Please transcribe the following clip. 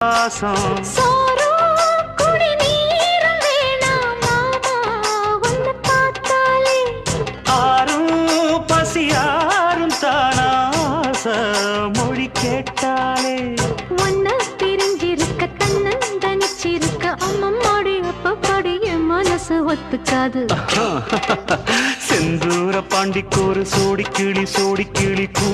பாசம் ஆறும் பசியாரும் தானாச மொழி கேட்டாலே ஒன்ன பிரிஞ்சிருக்க தன்னந்தனிச்சிருக்க அம்மம்மாடி அப்பப்படி என் மனசு ஒத்துக்காது செந்தூர பாண்டிக்கு ஒரு சோடி கிளி கூ